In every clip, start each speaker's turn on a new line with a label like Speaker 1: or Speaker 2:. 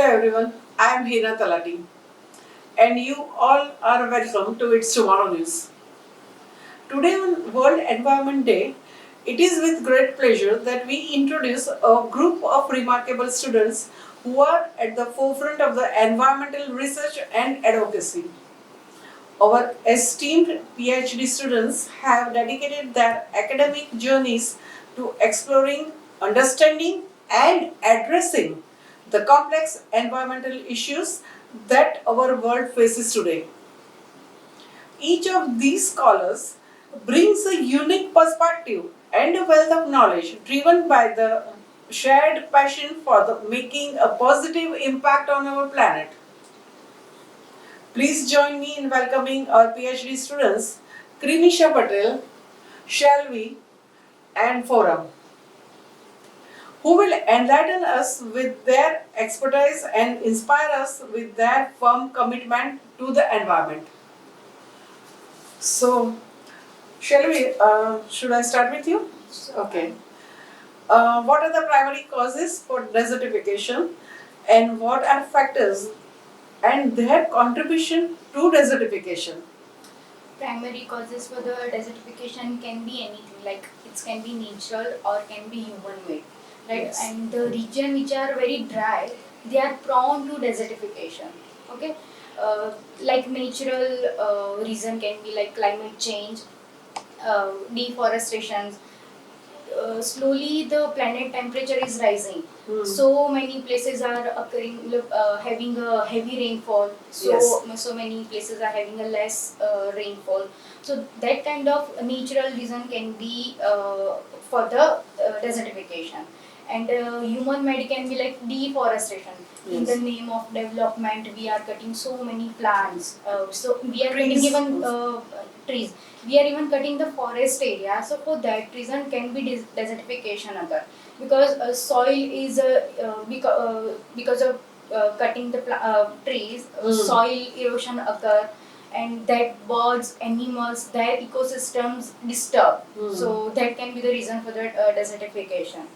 Speaker 1: everyone, I am Hina Talati and you all are welcome to It's Tomorrow News. Today on World Environment Day, it is with great pleasure that we introduce a group of remarkable students who are at the forefront of the environmental research and advocacy. Our esteemed PhD students have dedicated their academic journeys to exploring, understanding, and addressing the complex environmental issues that our world faces today. Each of these scholars brings a unique perspective and a wealth of knowledge driven by the shared passion for making a positive impact on our planet. Please join me in welcoming our PhD students, Krimisha Patel, Shalvi, and Forum, who will enlighten us with their expertise and inspire us with their firm commitment to the environment. So, Shalvi, should I start with you? Okay. What are the primary causes for desertification and what are factors and their contribution to desertification?
Speaker 2: Primary causes for the desertification can be anything, like it can be natural or can be human made, right?
Speaker 1: Yes.
Speaker 2: And the region which are very dry, they are prone to desertification. Okay, like natural reason can be like climate change, deforestation. Slowly the planet temperature is rising. So many places are occurring, having a heavy rainfall. So many places are having a less rainfall. So that kind of natural reason can be for the desertification. And human made can be like deforestation. In the name of development, we are cutting so many plants. So we are cutting even trees. We are even cutting the forest area. So for that reason can be desertification occur, because soil is because of cutting the trees, soil erosion occur, and that birds, animals, their ecosystems disturb. So that can be the reason for that desertification.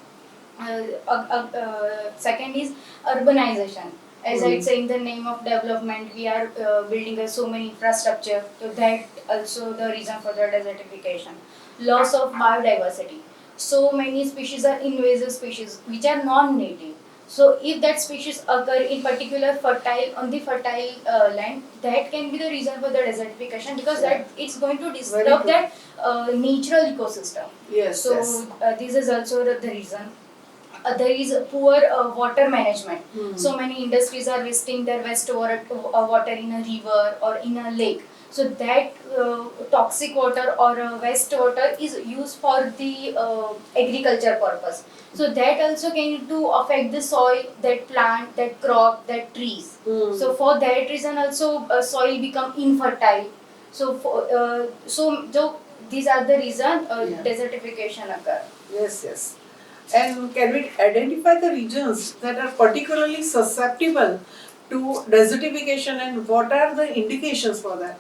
Speaker 2: Second is urbanization. As I say, in the name of development, we are building so many infrastructure. So that also the reason for the desertification. Loss of biodiversity. So many species are invasive species which are non-native. So if that species occur in particular on the fertile land, that can be the reason for the desertification, because that it's going to disturb that natural ecosystem.
Speaker 1: Yes.
Speaker 2: So this is also the reason. There is poor water management. So many industries are wasting their water in a river or in a lake. So that toxic water or waste water is used for the agriculture purpose. So that also can to affect the soil, that plant, that crop, that trees. So for that reason also soil become infertile. So these are the reason desertification occur.
Speaker 1: Yes. And can we identify the regions that are particularly susceptible to desertification and what are the indications for that?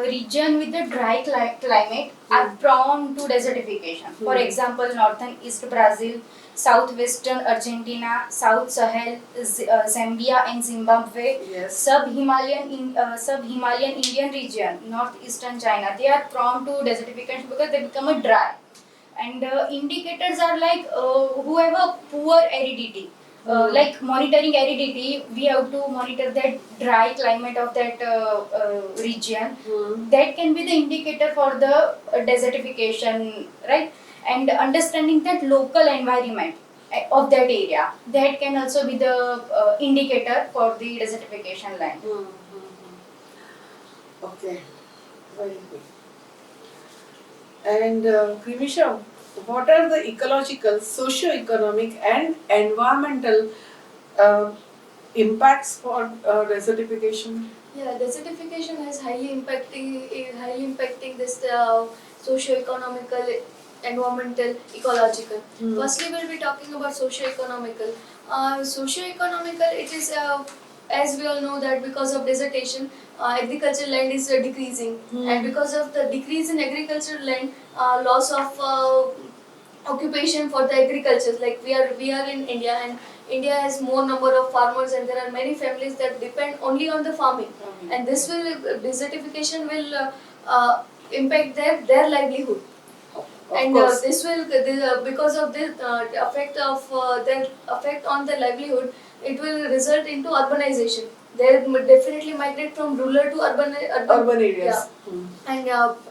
Speaker 2: Region with the dry climate are prone to desertification. For example, northern East Brazil, southwestern Argentina, South Sahel, Zambia and Zimbabwe, sub-Himalayan Indian region, northeastern China. They are prone to desertification because they become a dry. And indicators are like who have a poor aridity. Like monitoring aridity, we have to monitor that dry climate of that region. That can be the indicator for the desertification, right? And understanding that local environment of that area, that can also be the indicator for the desertification land.
Speaker 1: Okay, very good. And Krimisha, what are the ecological, socio-economic and environmental impacts for desertification?
Speaker 3: Yeah, desertification is highly impacting this socio-economical, environmental, ecological. Firstly, we'll be talking about socio-economical. Socio-economical, it is as we all know that because of desertation, agricultural land is decreasing, and because of the decrease in agricultural land, loss of occupation for the agriculture. Like we are in India, and India has more number of farmers, and there are many families that depend only on the farming, and this will desertification will impact their livelihood.
Speaker 1: Of
Speaker 3: And
Speaker 1: course.
Speaker 3: this will because of this effect of their effect on their livelihood, it will result into urbanization. They definitely migrate from rural to
Speaker 1: Urban areas.
Speaker 3: yeah. And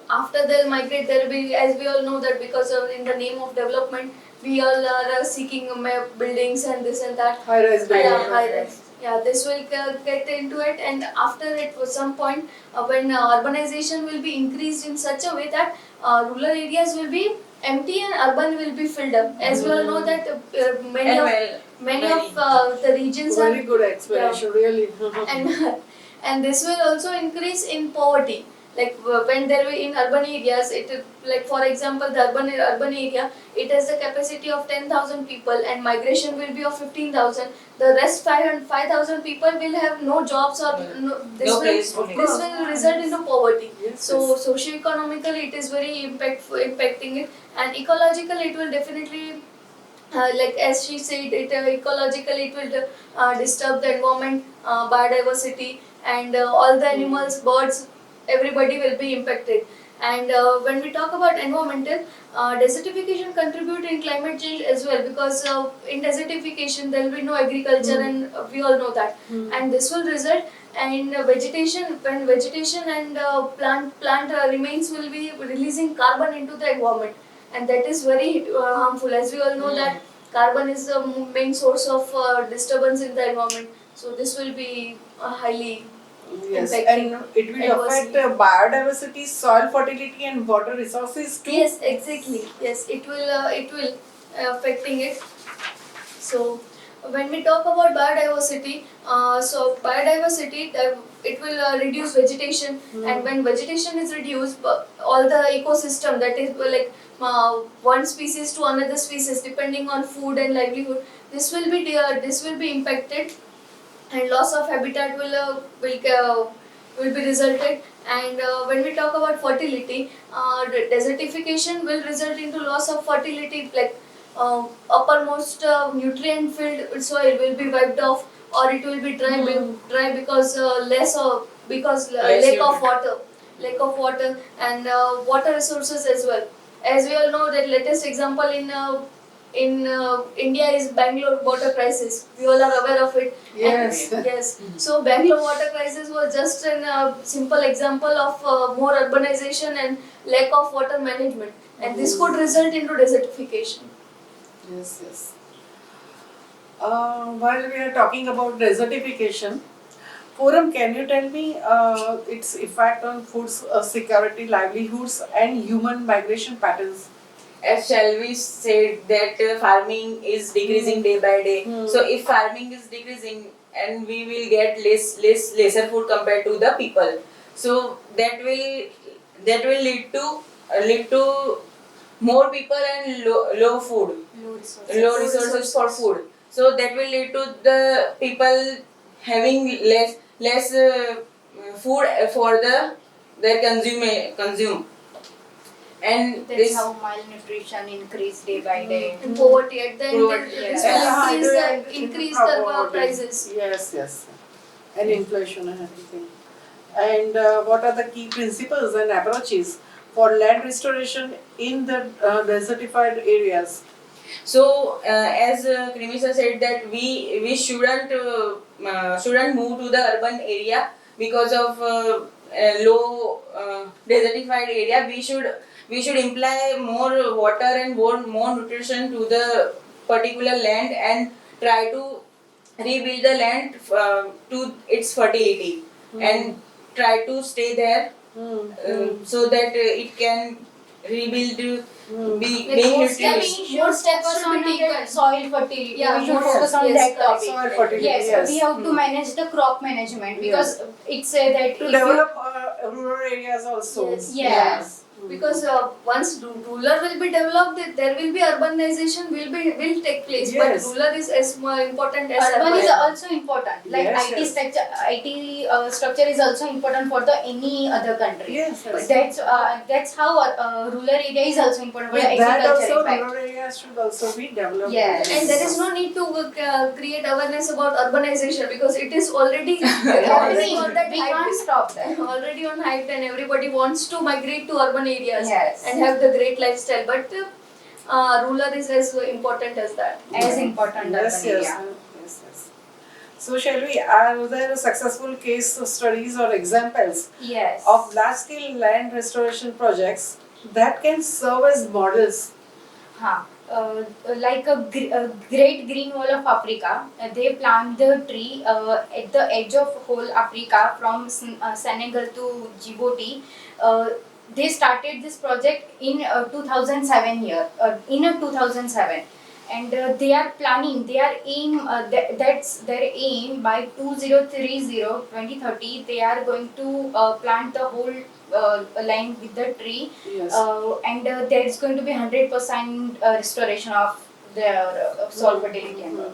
Speaker 3: after they migrate, there will be, as we all know, that because of in the name of development, we all are seeking buildings and this and that.
Speaker 1: High rise building.
Speaker 3: Yeah, high rise. Yeah, this will get into it, and after it, for some point, when urbanization will be increased in such a way that rural areas will be empty and urban will be filled up. As we all know that many of the regions are
Speaker 1: Very good explanation, really.
Speaker 3: and and this will also increase in poverty, like when there will in urban areas, it like for example the urban area, it has the capacity of 10,000 people and migration will be of 15,000. The rest 5,000 people will have no jobs or
Speaker 4: No place to live.
Speaker 3: this will result into poverty.
Speaker 1: Yes,
Speaker 3: So
Speaker 1: yes.
Speaker 3: socio-economically it is very impacting it, and ecologically it will definitely like as she said, it ecologically it will disturb the environment, biodiversity, and all the animals, birds, everybody will be impacted. And when we talk about environmental, desertification contribute in climate change as well, because in desertification there will be no agriculture, and we all know that, and this will result in vegetation. When vegetation and plant remains will be releasing carbon into the environment, and that is very harmful, as we all know that carbon is the main source of disturbance in the environment. So this will be highly
Speaker 1: Yes,
Speaker 3: impacting
Speaker 1: and it will affect
Speaker 3: adversely.
Speaker 1: biodiversity, soil fertility, and water resources too.
Speaker 3: Yes, exactly. Yes, it will affecting it. So when we talk about biodiversity, so biodiversity, it will reduce vegetation, and when vegetation is reduced, all the ecosystem, that is like one species to another species, depending on food and livelihood, this will be impacted, and loss of habitat will be resulted. And when we talk about fertility, desertification will result into loss of fertility, like uppermost nutrient filled soil will be wiped off, or it will be dry because
Speaker 4: Less
Speaker 3: lack of water, and water resources as well. As we all know, that latest example in India is Bangalore water crisis. We all are aware of it.
Speaker 1: Yes.
Speaker 3: And, yes. So Bangalore water crisis was just a simple example of more urbanization and lack of water management, and this could result into desertification.
Speaker 1: Yes, yes. While we are talking about desertification, Forum, can you tell me its effect on food security, livelihoods, and human migration patterns?
Speaker 4: As shall we said that farming is decreasing day by day. So if farming is decreasing and we will get lesser food compared to the people, so that will lead to more people and low food, low resources for food. So that will lead to the people having less food for their consume. And
Speaker 2: That's
Speaker 4: this
Speaker 2: how malnutrition increase day by day.
Speaker 3: And poverty at the end,
Speaker 4: Poverty,
Speaker 3: this
Speaker 4: yeah.
Speaker 3: will increase the prices.
Speaker 1: Yes, yes. And inflation and everything. And what are the key principles and approaches for land restoration in the desertified areas?
Speaker 4: So, as Krimisha said that we shouldn't move to the urban area because of low desertified area. We should imply more water and more nutrition to the particular land and try to rebuild the land to its fertility and try to stay there so that it can rebuild. Being
Speaker 3: more
Speaker 4: nutritious.
Speaker 3: more steps should be taken.
Speaker 2: Soil fertility.
Speaker 3: Yeah,
Speaker 2: we should
Speaker 3: more
Speaker 2: focus on
Speaker 3: yes,
Speaker 2: that
Speaker 3: correct.
Speaker 2: topic.
Speaker 1: Soil fertility,
Speaker 2: Yes,
Speaker 1: yes.
Speaker 2: we have to manage the crop management because it say that
Speaker 1: To
Speaker 2: if you-
Speaker 1: develop rural areas also.
Speaker 3: Yes.
Speaker 2: Yes.
Speaker 3: because once rural will be developed, there will be urbanization will take place.
Speaker 1: Yes.
Speaker 3: But rural is as more important as
Speaker 2: Urban is
Speaker 3: urban.
Speaker 2: also important. Like
Speaker 1: Yes,
Speaker 2: IT
Speaker 1: yes.
Speaker 2: structure, structure is also important for the any other country.
Speaker 1: Yes, yes.
Speaker 2: That's how rural area is also important for
Speaker 1: With
Speaker 2: the
Speaker 1: that
Speaker 2: agriculture.
Speaker 1: also,
Speaker 2: In fact.
Speaker 1: rural areas should also be developed.
Speaker 2: Yes.
Speaker 3: And there is no need to create awareness about urbanization because it is already
Speaker 2: Happening.
Speaker 3: on that
Speaker 2: We
Speaker 3: hype.
Speaker 2: can't stop that.
Speaker 3: Already on hype, and everybody wants to migrate to urban areas
Speaker 2: Yes.
Speaker 3: and have the great lifestyle. But rural is as important as that.
Speaker 2: As important
Speaker 1: Yes,
Speaker 2: urban
Speaker 1: yes,
Speaker 2: area.
Speaker 1: yes, yes. So shall we, are there successful case studies or examples
Speaker 2: Yes.
Speaker 1: of large-scale land restoration projects that can serve as models?
Speaker 2: Huh. Like a great green wall of Africa, they plant the tree at the edge of whole Africa from Senegal to Djibouti. They started this project in 2007 here, in 2007. And they are planning, their aim, that's their aim by 2030, they are going to plant the whole land with the tree,
Speaker 1: Yes.
Speaker 2: and there is going to be 100% restoration of their soil fertility and all.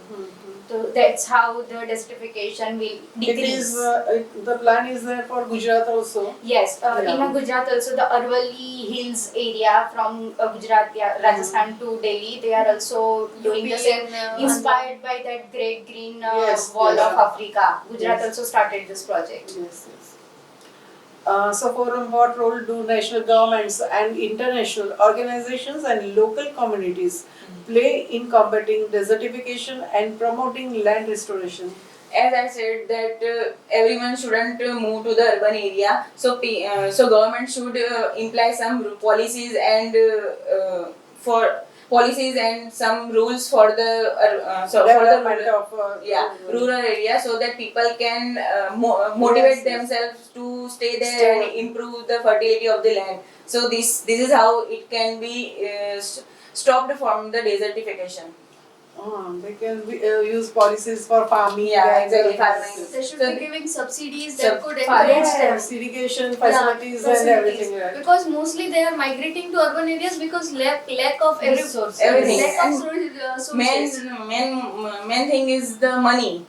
Speaker 2: So that's how the desertification will
Speaker 1: It
Speaker 2: decrease.
Speaker 1: is, the plan is there for Gujarat also.
Speaker 2: Yes,
Speaker 1: Yeah.
Speaker 2: in Gujarat also the Arvali Hills area from Gujarat, yeah, Rajasthan to Delhi, they are also doing the
Speaker 3: UP
Speaker 2: same.
Speaker 3: and,
Speaker 2: Inspired by that great green
Speaker 1: Yes,
Speaker 2: wall
Speaker 1: yes.
Speaker 2: of Africa, Gujarat
Speaker 1: Yes.
Speaker 2: also started this project.
Speaker 1: Yes, yes. So, Forum, what role do national governments and international organizations and local communities play in combating desertification and promoting land restoration?
Speaker 4: As I said that everyone shouldn't move to the urban area. So government should imply some policies and for policies and some rules for the
Speaker 1: Development
Speaker 4: rural,
Speaker 1: of
Speaker 4: rural area, so that people can motivate
Speaker 1: Yes, yes.
Speaker 4: themselves to stay there
Speaker 1: Stay.
Speaker 4: and improve the fertility of the land. So this is how it can be stopped from the desertification.
Speaker 1: They can use policies for farming.
Speaker 4: Yeah,
Speaker 1: and,
Speaker 4: exactly, farming.
Speaker 3: They should
Speaker 4: So
Speaker 3: be giving subsidies
Speaker 4: so
Speaker 3: that could encourage them.
Speaker 1: Yes, irrigation facilities and
Speaker 3: facilities.
Speaker 1: everything. Right?
Speaker 3: Because mostly they are migrating to urban areas because lack of
Speaker 2: Resources.
Speaker 4: Everything.
Speaker 3: lack of
Speaker 4: main
Speaker 3: sources.
Speaker 4: main thing is the money,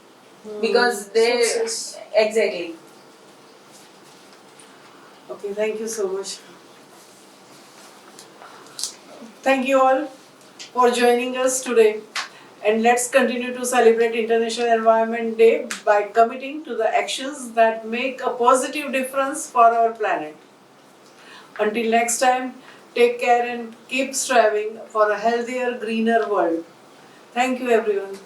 Speaker 4: because they
Speaker 3: Sources.
Speaker 4: exactly.
Speaker 1: Okay, thank you so much. Thank you all for joining us today. And let's continue to celebrate International Environment Day by committing to the actions that make a positive difference for our planet. Until next time, take care and keep striving for a healthier, greener world. Thank you, everyone.